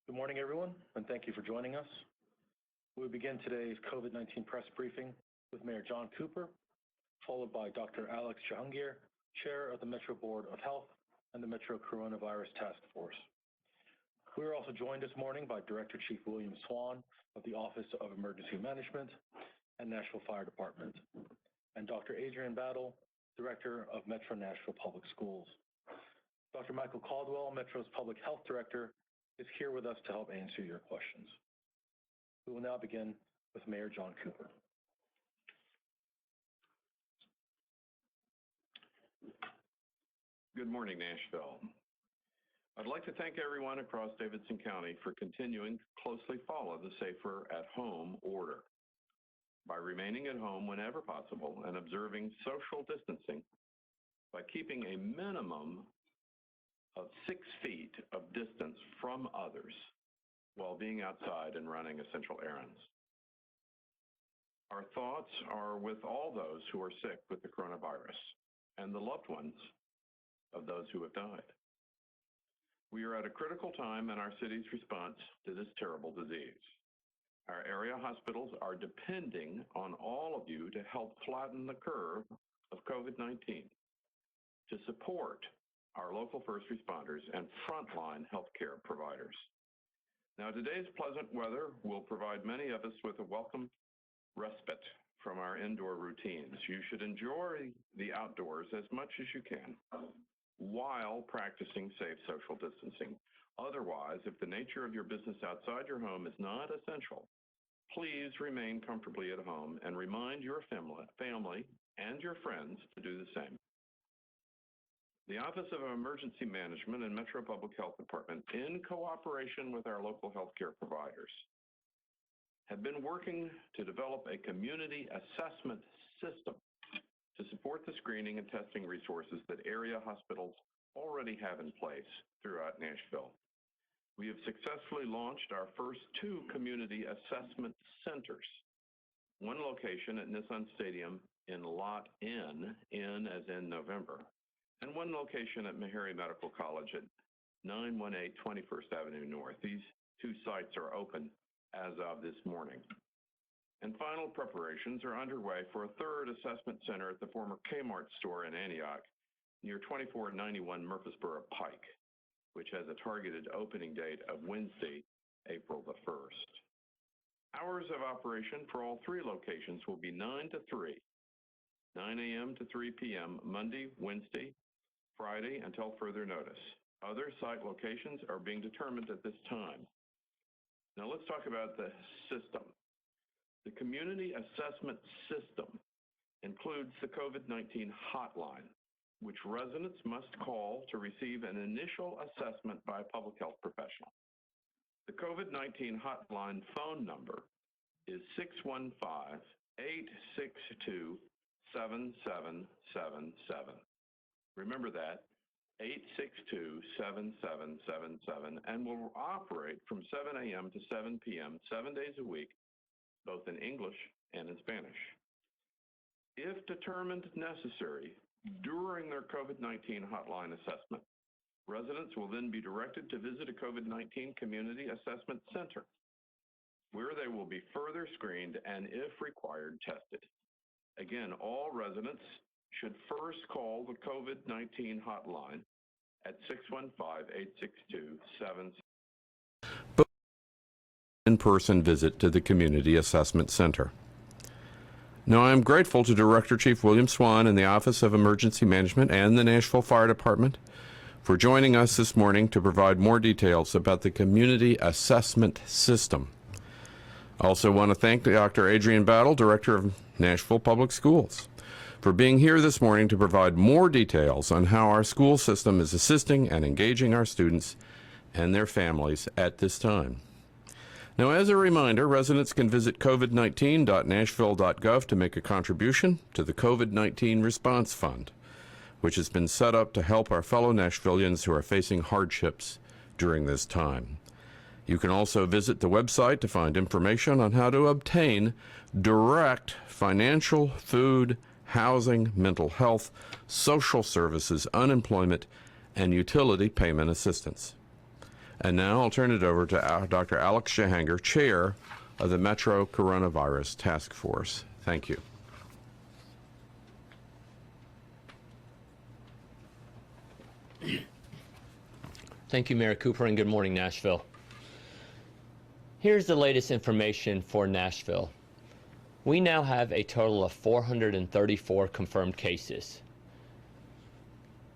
Good morning, everyone, and thank you for joining us. We'll begin today's COVID-19 press briefing with Mayor John Cooper, followed by Dr. Alex Jahangir, Chair of the Metro Board of Health and the Metro Coronavirus Task Force. We are also joined this morning by Director Chief William Swan of the Office of Emergency Management and Nashville Fire Department, and Dr. Adrian Battle, Director of Metro Nashville Public Schools. Dr. Michael Caldwell, Metro's Public Health Director, is here with us to help answer your questions. We will now begin with Mayor John Cooper. Good morning, Nashville. I'd like to thank everyone across Davidson County for continuing to closely follow the Safer at Home order. By remaining at home whenever possible and observing social distancing, by keeping a minimum of 6 feet of distance from others while being outside and running essential errands. Our thoughts are with all those who are sick with the coronavirus and the loved ones of those who have died. We are at a critical time in our city's response to this terrible disease. Our area hospitals are depending on all of you to help flatten the curve of COVID-19, to support our local first responders and frontline healthcare providers. Now, today's pleasant weather will provide many of us with a welcome respite from our indoor routines. You should enjoy the outdoors as much as you can while practicing safe social distancing. Otherwise, if the nature of your business outside your home is not essential, please remain comfortably at home and remind your family and your friends to do the same. The Office of Emergency Management and Metro Public Health Department, in cooperation with our local healthcare providers, have been working to develop a community assessment system to support the screening and testing resources that area hospitals already have in place throughout Nashville. We have successfully launched our first 2 community assessment centers, one location at Nissan Stadium in Lot N as in November, and one location at Meharry Medical College at 918 21st Avenue North. These 2 sites are open as of this morning. And final preparations are underway for a 3rd assessment center at the former Kmart store in Antioch near 2491 Murfreesboro Pike, which has a targeted opening date of Wednesday, April the 1st. Hours of operation for all 3 locations will be 9 to 3, 9 a.m. to 3 p.m. Monday, Wednesday, Friday until further notice. Other site locations are being determined at this time. Now let's talk about the system. The Community Assessment System includes the COVID-19 hotline, which residents must call to receive an initial assessment by a public health professional. The COVID-19 hotline phone number is 615-862-7777. Remember that, 862-7777, and will operate from 7 a.m. to 7 p.m. 7 days a week, both in English and in Spanish. If determined necessary during their COVID-19 hotline assessment, residents will then be directed to visit a COVID-19 community assessment center, where they will be further screened and, if required, tested. Again, all residents should first call the COVID-19 hotline at 615-862-7777. In-person visit to the Community Assessment Center. Now, I am grateful to Director Chief William Swan in the Office of Emergency Management and the Nashville Fire Department for joining us this morning to provide more details about the Community Assessment System. I also want to thank Dr. Adrian Battle, Director of Nashville Public Schools, for being here this morning to provide more details on how our school system is assisting and engaging our students and their families at this time. Now, as a reminder, residents can visit covid19.nashville.gov to make a contribution to the COVID-19 Response Fund, which has been set up to help our fellow Nashvillians who are facing hardships during this time. You can also visit the website to find information on how to obtain direct financial, food, housing, mental health, social services, unemployment, and utility payment assistance. And now I'll turn it over to Dr. Alex Jehangir, Chair of the Metro Coronavirus Task Force. Thank you. Thank you, Mayor Cooper, and good morning, Nashville. Here's the latest information for Nashville. We now have a total of 434 confirmed cases.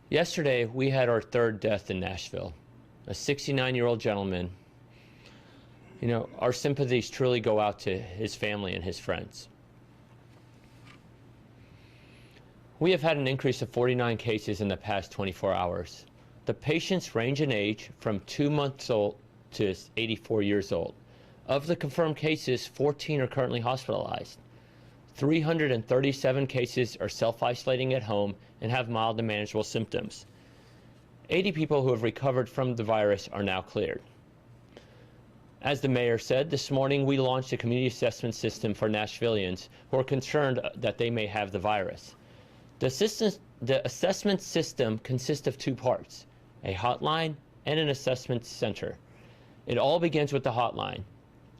Yesterday, we had our third death in Nashville, a 69-year-old gentleman. You know, our sympathies truly go out to his family and his friends. We have had an increase of 49 cases in the past 24 hours. The patients range in age from 2 months old to 84 years old. Of the confirmed cases, 14 are currently hospitalized. 337 cases are self-isolating at home and have mild to manageable symptoms. 80 people who have recovered from the virus are now cleared. As the mayor said, this morning we launched a community assessment system for Nashvillians who are concerned that they may have the virus. The assessment system consists of two parts, a hotline and an assessment center. It all begins with the hotline.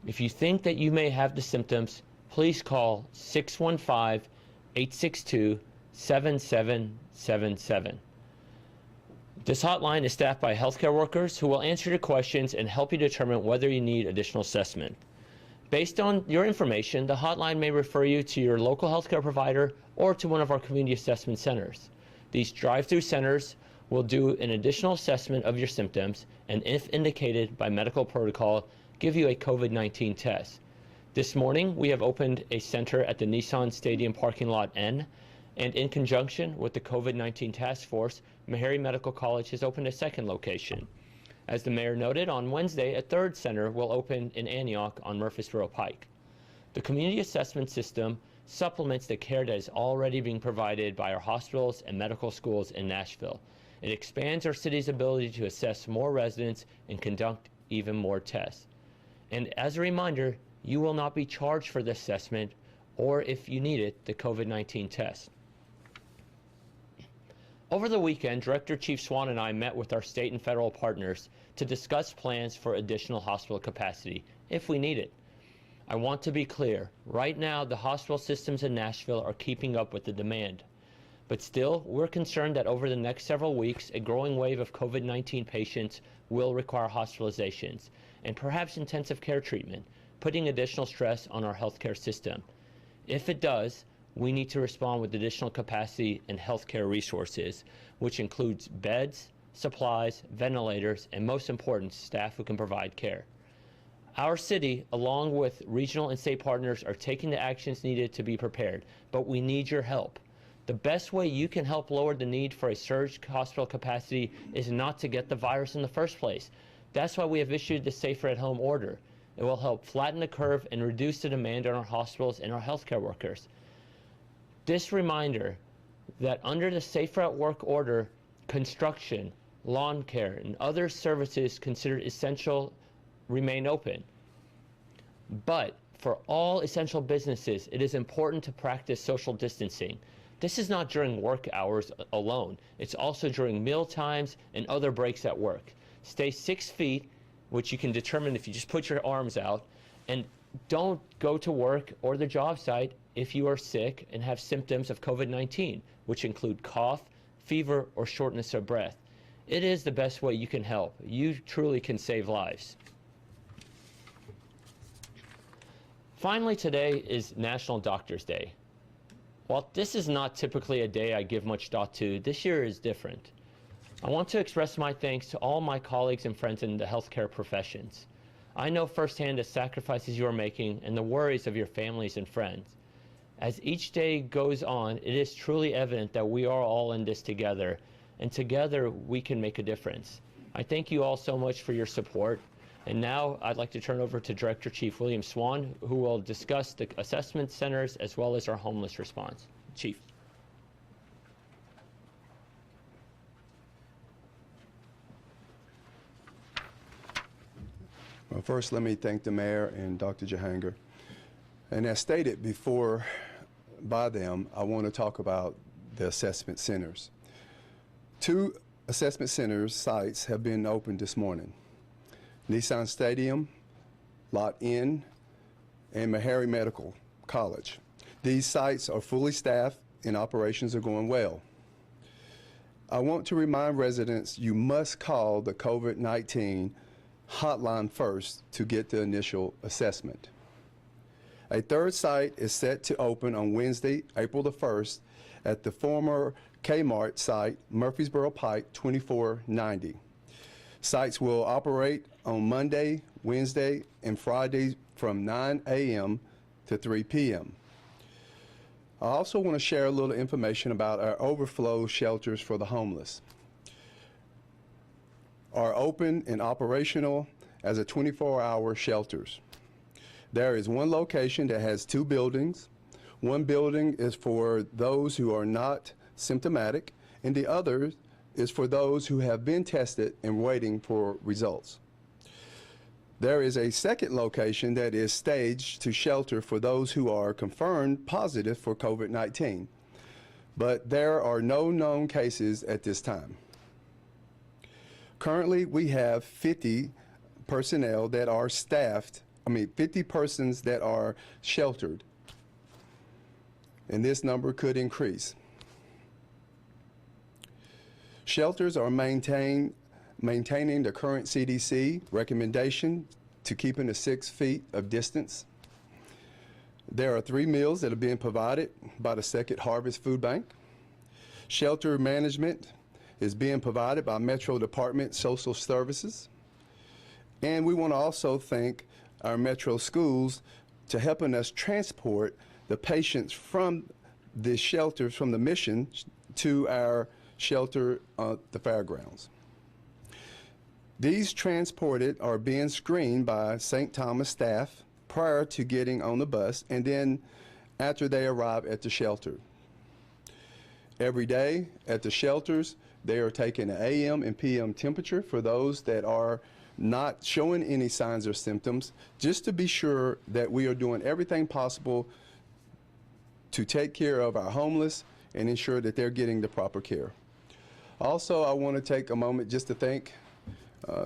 If you think that you may have the symptoms, please call 615-862-7777. This hotline is staffed by healthcare workers who will answer your questions and help you determine whether you need additional assessment. Based on your information, the hotline may refer you to your local healthcare provider or to one of our community assessment centers. These drive-through centers will do an additional assessment of your symptoms and, if indicated by medical protocol, give you a COVID-19 test. This morning, we have opened a center at the Nissan Stadium parking lot N, and in conjunction with the COVID-19 task force, Meharry Medical College has opened a second location. As the mayor noted, on Wednesday, a third center will open in Antioch on Murfreesboro Pike. The community assessment system supplements the care that is already being provided by our hospitals and medical schools in Nashville. It expands our city's ability to assess more residents and conduct even more tests. And as a reminder, you will not be charged for the assessment or, if you need it, the COVID-19 test. Over the weekend, Director Chief Swan and I met with our state and federal partners to discuss plans for additional hospital capacity, if we need it. I want to be clear, right now the hospital systems in Nashville are keeping up with the demand. But still, we're concerned that over the next several weeks, a growing wave of COVID-19 patients will require hospitalizations and perhaps intensive care treatment, putting additional stress on our healthcare system. If it does, we need to respond with additional capacity and healthcare resources, which includes beds, supplies, ventilators, and most important, staff who can provide care. Our city, along with regional and state partners, are taking the actions needed to be prepared, but we need your help. The best way you can help lower the need for a surge hospital capacity is not to get the virus in the first place. That's why we have issued the Safer at Home order. It will help flatten the curve and reduce the demand on our hospitals and our healthcare workers. This reminder that under the Safer at Work order, construction, lawn care, and other services considered essential remain open. But for all essential businesses, it is important to practice social distancing. This is not during work hours alone. It's also during meal times and other breaks at work. Stay 6 feet, which you can determine if you just put your arms out, and don't go to work or the job site if you are sick and have symptoms of COVID-19, which include cough, fever, or shortness of breath. It is the best way you can help. You truly can save lives. Finally, today is National Doctors Day. While this is not typically a day I give much thought to, this year is different. I want to express my thanks to all my colleagues and friends in the healthcare professions. I know firsthand the sacrifices you are making and the worries of your families and friends. As each day goes on, it is truly evident that we are all in this together, and together we can make a difference. I thank you all so much for your support. And now I'd like to turn over to Director Chief William Swan, who will discuss the assessment centers as well as our homeless response. Chief. Well, first, let me thank the mayor and Dr. Jehangir. And as stated before by them, I want to talk about the assessment centers. 2 assessment centers sites have been opened this morning. Nissan Stadium, Lot N, and Meharry Medical College. These sites are fully staffed and operations are going well. I want to remind residents you must call the COVID-19 hotline first to get the initial assessment. A third site is set to open on Wednesday, April the 1st at the former Kmart site, Murfreesboro Pike 2490. Sites will operate on Monday, Wednesday, and Friday from 9 a.m. to 3 p.m. I also want to share a little information about our overflow shelters for the homeless. Are open and operational as a 24-hour shelters. There is one location that has 2 buildings. One building is for those who are not symptomatic, and the other is for those who have been tested and waiting for results. There is a second location that is staged to shelter for those who are confirmed positive for COVID-19, but there are no known cases at this time. Currently, we have 50 personnel that are staffed, 50 persons that are sheltered, and this number could increase. Shelters are maintaining the current CDC recommendation to keeping the 6 feet of distance. There are 3 meals that are being provided by the Second Harvest Food Bank. Shelter management is being provided by Metro Department Social Services. And we want to also thank our Metro schools to helping us transport the patients from the shelters, from the mission to our shelter at the fairgrounds. These transported are being screened by St. Thomas staff prior to getting on the bus and then after they arrive at the shelter. Every day at the shelters, they are taking an AM and PM temperature for those that are not showing any signs or symptoms, just to be sure that we are doing everything possible to take care of our homeless and ensure that they're getting the proper care. Also, I want to take a moment just to thank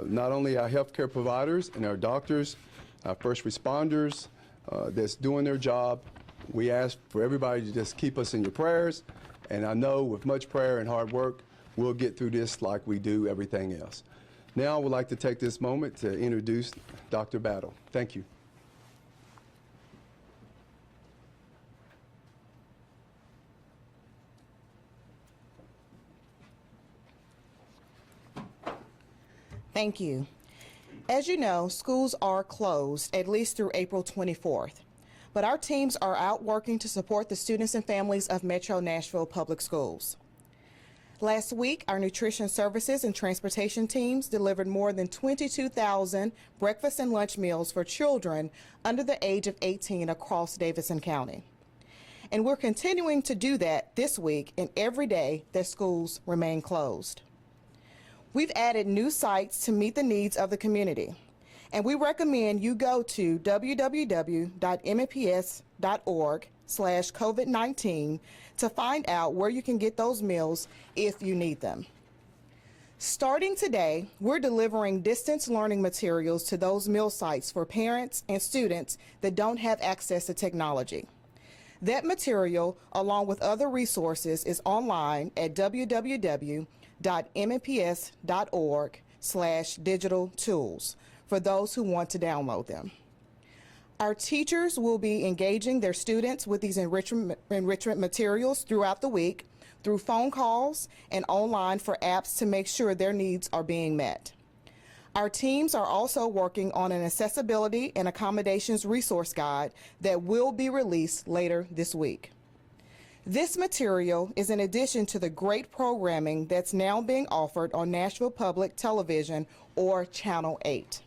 not only our healthcare providers and our doctors, our first responders that's doing their job. We ask for everybody to just keep us in your prayers, and I know with much prayer and hard work, we'll get through this like we do everything else. Now I would like to take this moment to introduce Dr. Battle. Thank you. Thank you. As you know, schools are closed at least through April 24th, but our teams are out working to support the students and families of Metro Nashville Public Schools. Last week, our nutrition services and transportation teams delivered more than 22,000 breakfast and lunch meals for children under the age of 18 across Davidson County. And we're continuing to do that this week and every day that schools remain closed. We've added new sites to meet the needs of the community, and we recommend you go to www.mps.org/COVID-19 to find out where you can get those meals if you need them. Starting today, we're delivering distance learning materials to those meal sites for parents and students that don't have access to technology. That material, along with other resources, is online at www.mps.org/digital tools for those who want to download them. Our teachers will be engaging their students with these enrichment materials throughout the week through phone calls and online for apps to make sure their needs are being met. Our teams are also working on an accessibility and accommodations resource guide that will be released later this week. This material is in addition to the great programming that's now being offered on Nashville Public Television or Channel 8.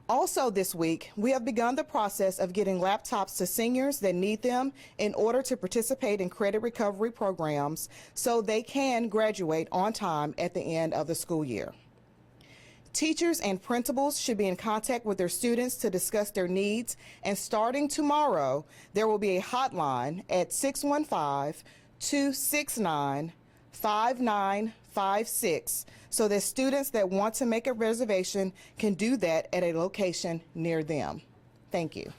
Also this week, we have begun the process of getting laptops to seniors that need them in order to participate in credit recovery programs so they can graduate on time at the end of the school year. Teachers and principals should be in contact with their students to discuss their needs, and starting tomorrow, there will be a hotline at 615-269-5955 856 so that students that want to make a reservation can do that at a location near them. Thank you.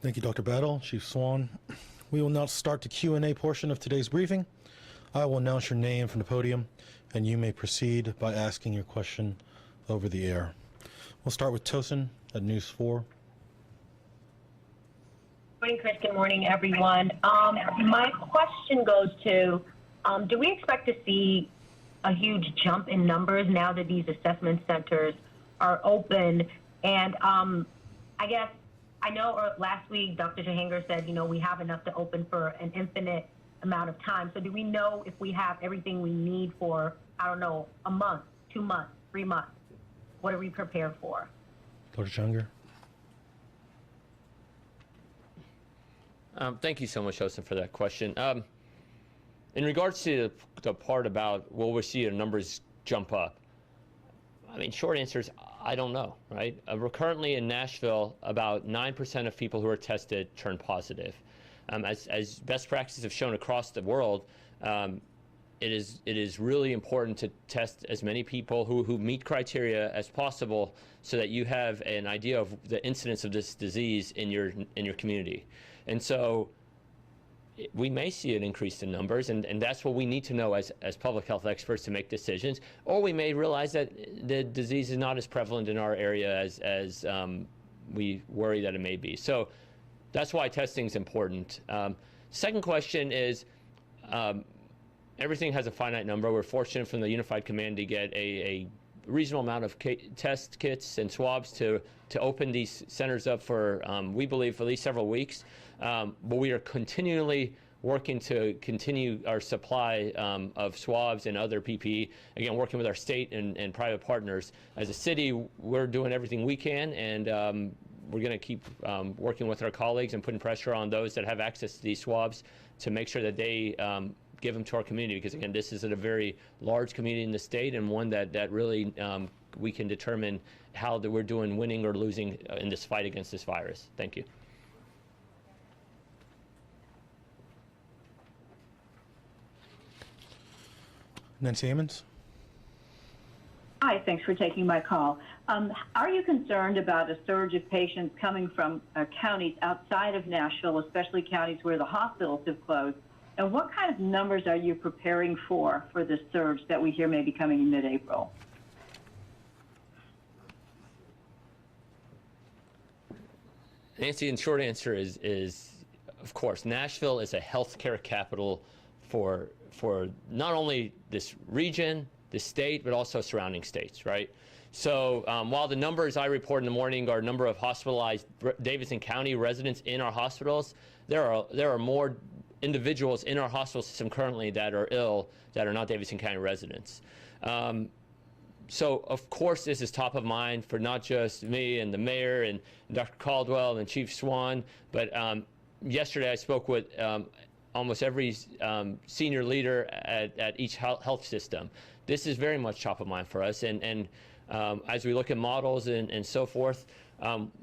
Thank you, Dr. Battle, Chief Swan. We will now start the Q&A portion of today's briefing. I will announce your name from the podium, and you may proceed by asking your question over the air. We'll start with Tosin at News 4. Good morning, Chris. Good morning, everyone. My question goes to, do we expect to see a huge jump in numbers now that these assessment centers are open? And I guess, I know last week Dr. Jahanger said, we have enough to open for an infinite amount of time. So do we know if we have everything we need for, I don't know, a month, 2 months, 3 months? What are we prepared for? Dr. Jahanger. Thank you so much, Tosin, for that question. In regards to the part about will we see the numbers jump up, I mean, short answer is I don't know, right? We're currently in Nashville, about 9% of people who are tested turn positive. As best practices have shown across the world, it is really important to test as many people who meet criteria as possible so that you have an idea of the incidence of this disease in your community. And so we may see an increase in numbers, and that's what we need to know as public health experts to make decisions. Or we may realize that the disease is not as prevalent in our area as we worry that it may be. So that's why testing is important. Second question is, everything has a finite number. We're fortunate from the Unified Command to get a reasonable amount of test kits and swabs to open these centers up for, we believe, for at least several weeks. But we are continually working to continue our supply of swabs and other PPE, again, working with our state and private partners. As a city, we're doing everything we can, and we're going to keep working with our colleagues and putting pressure on those that have access to these swabs to make sure that they give them to our community, because again, this is a very large community in the state, and one that really we can determine how that we're doing, winning or losing in this fight against this virus. Thank you. Nancy Ammons. Hi, thanks for taking my call. Are you concerned about a surge of patients coming from counties outside of Nashville, especially counties where the hospitals have closed? And what kind of numbers are you preparing for this surge that we hear may be coming in mid-April? Nancy, in short answer is of course, Nashville is a healthcare capital for not only this region, the state, but also surrounding states, right? So while the numbers I report in the morning are number of hospitalized Davidson County residents in our hospitals, there are more individuals in our hospital system currently that are ill that are not Davidson County residents. So of course this is top of mind for not just me and the mayor and Dr. Caldwell and Chief Swan, but yesterday I spoke with almost every senior leader at each health system. This is very much top of mind for us, and as we look at models and so forth,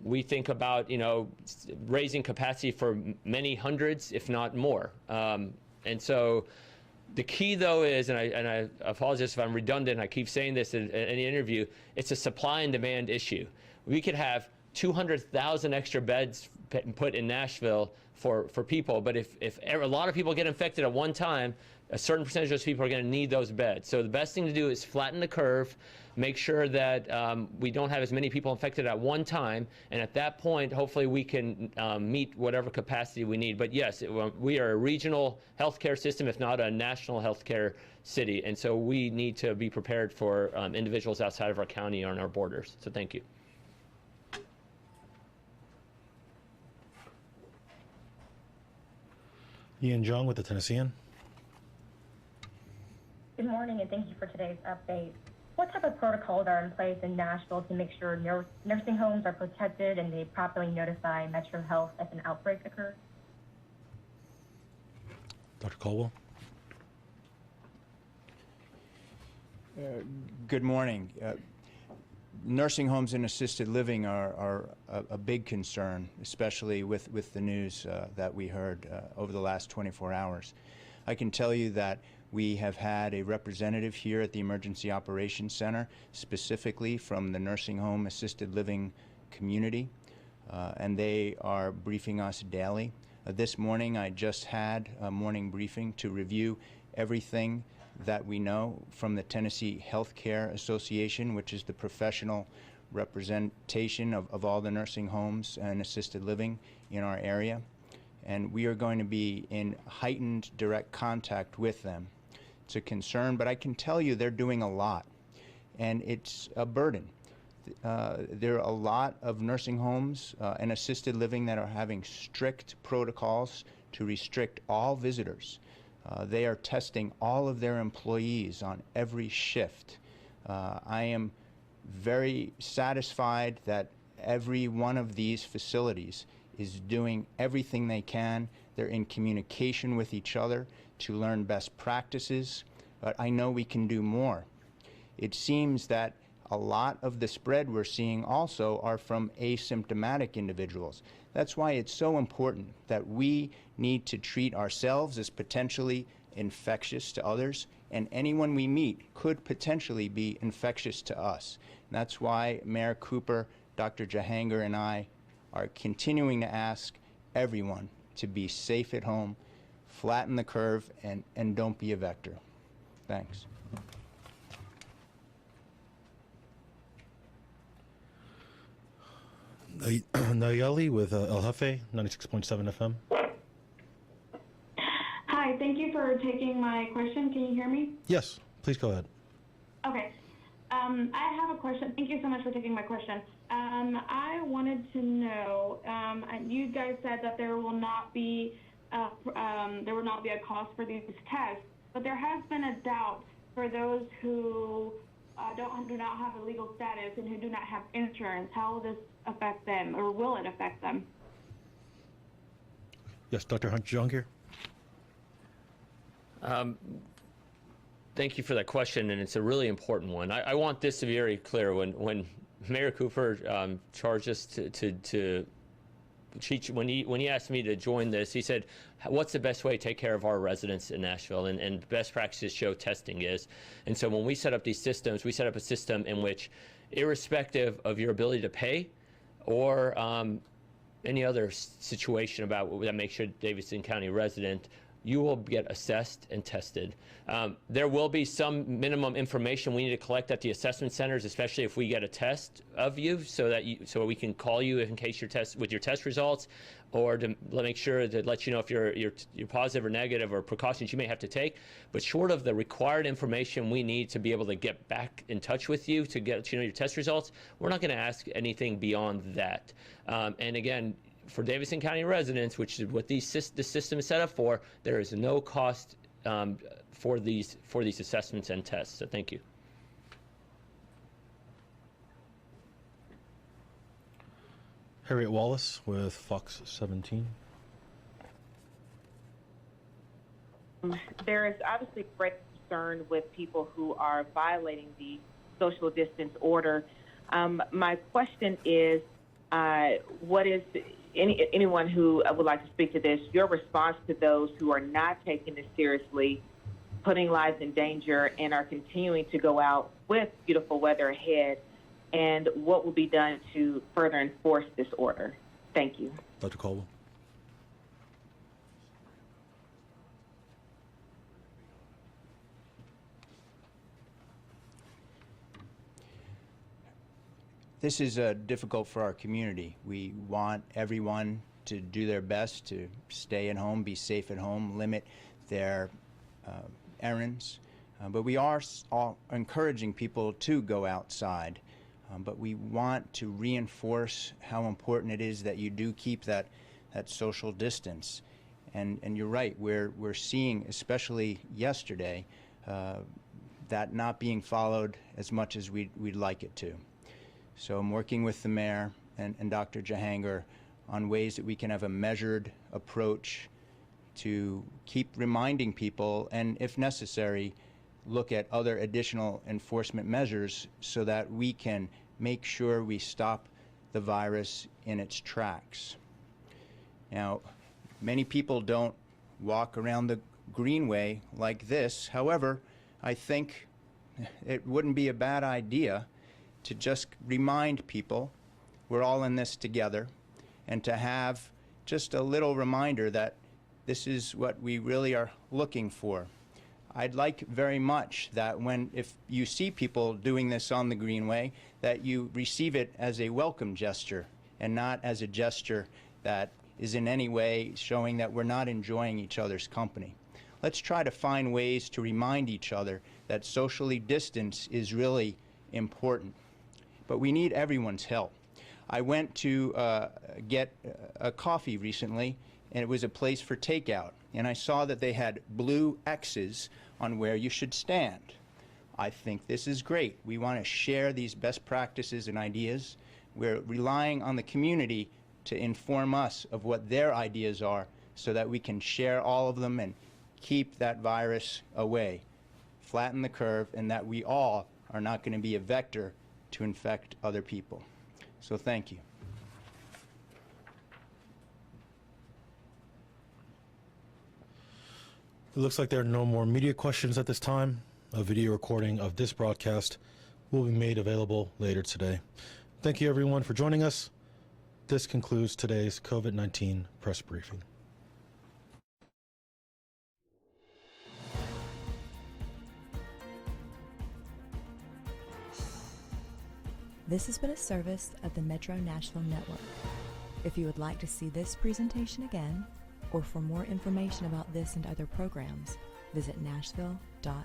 we think about raising capacity for many hundreds, if not more. And so the key though is, and I apologize if I'm redundant, I keep saying this in any interview, it's a supply and demand issue. We could have 200,000 extra beds put in Nashville for people, but if a lot of people get infected at one time, a certain percentage of those people are going to need those beds. So the best thing to do is flatten the curve, make sure that we don't have as many people infected at one time, and at that point, hopefully we can meet whatever capacity we need. But yes, we are a regional healthcare system, if not a national healthcare city, and so we need to be prepared for individuals outside of our county or on our borders. So thank you. Ian Jung with the Tennessean. Good morning, and thank you for today's update. What type of protocols are in place in Nashville to make sure nursing homes are protected and they properly notify Metro Health if an outbreak occurs? Dr. Caldwell. Good morning. nursing homes and assisted living are a big concern, especially with the news that we heard over the last 24 hours. I can tell you that we have had a representative here at the Emergency Operations Center, specifically from the nursing home assisted living community, and they are briefing us daily. This morning I just had a morning briefing to review everything that we know from the Tennessee Healthcare Association, which is the professional representation of all the nursing homes and assisted living in our area. And we are going to be in heightened direct contact with them. It's a concern, but I can tell you they're doing a lot, and it's a burden. There are a lot of nursing homes and assisted living that are having strict protocols to restrict all visitors. They are testing all of their employees on every shift. I am very satisfied that every one of these facilities is doing everything they can. They're in communication with each other to learn best practices, but I know we can do more. It seems that a lot of the spread we're seeing also are from asymptomatic individuals. That's why it's so important that we need to treat ourselves as potentially infectious to others, and anyone we meet could potentially be infectious to us. And that's why Mayor Cooper, Dr. Jahangir, and I are continuing to ask everyone to be safe at home, flatten the curve, and don't be a vector. Thanks. Nayeli with El Jefe, 96.7 FM. Hi, thank you for taking my question. Can you hear me? Yes, please go ahead. Okay. I have a question. Thank you so much for taking my question. I wanted to know, you guys said that there will not be a cost for these tests, but there has been a doubt for those who do not have a legal status and who do not have insurance. How will this affect them, or will it affect them? Yes, Dr. Jahangir. Thank you for that question, and it's a really important one. I want this to be very clear. When Mayor Cooper charged us when he asked me to join this, he said, what's the best way to take care of our residents in Nashville? And best practices show testing is. And so when we set up these systems, we set up a system in which, irrespective of your ability to pay or any other situation that makes you a Davidson County resident, you will get assessed and tested. There will be some minimum information we need to collect at the assessment centers, especially if we get a test of you, so we can call you in case your test results, or to make sure to let you know if you're positive or negative, or precautions you may have to take. But short of the required information we need to be able to get back in touch with you to get your test results, we're not going to ask anything beyond that. And again, for Davidson County residents, which is what the system is set up for, there is no cost for these assessments and tests. So thank you. Harriet Wallace with Fox 17. There is obviously great concern with people who are violating the social distance order. My question is, what is anyone who would like to speak to this, your response to those who are not taking this seriously, putting lives in danger, and are continuing to go out with beautiful weather ahead, and what will be done to further enforce this order? Thank you. Dr. Caldwell. This is difficult for our community. We want everyone to do their best to stay at home, be safe at home, limit their errands. But we are all encouraging people to go outside. But we want to reinforce how important it is that you do keep that social distance. And you're right, we're seeing, especially yesterday, that not being followed as much as we'd like it to. So I'm working with the mayor and Dr. Jahangir on ways that we can have a measured approach to keep reminding people, and if necessary, look at other additional enforcement measures so that we can make sure we stop the virus in its tracks. Now, many people don't walk around the Greenway like this. However, I think it wouldn't be a bad idea to just remind people we're all in this together, and to have just a little reminder that this is what we really are looking for. I'd like very much that if you see people doing this on the Greenway, that you receive it as a welcome gesture and not as a gesture that is in any way showing that we're not enjoying each other's company. Let's try to find ways to remind each other that socially distance is really important. But we need everyone's help. I went to get a coffee recently, and it was a place for takeout. And I saw that they had blue X's on where you should stand. I think this is great. We want to share these best practices and ideas. We're relying on the community to inform us of what their ideas are so that we can share all of them and keep that virus away, flatten the curve, and that we all are not going to be a vector to infect other people. So thank you. It looks like there are no more media questions at this time. A video recording of this broadcast will be made available later today. Thank you everyone for joining us. This concludes today's COVID-19 press briefing. This has been a service of the Metro Nashville Network. If you would like to see this presentation again, or for more information about this and other programs, visit nashville.gov.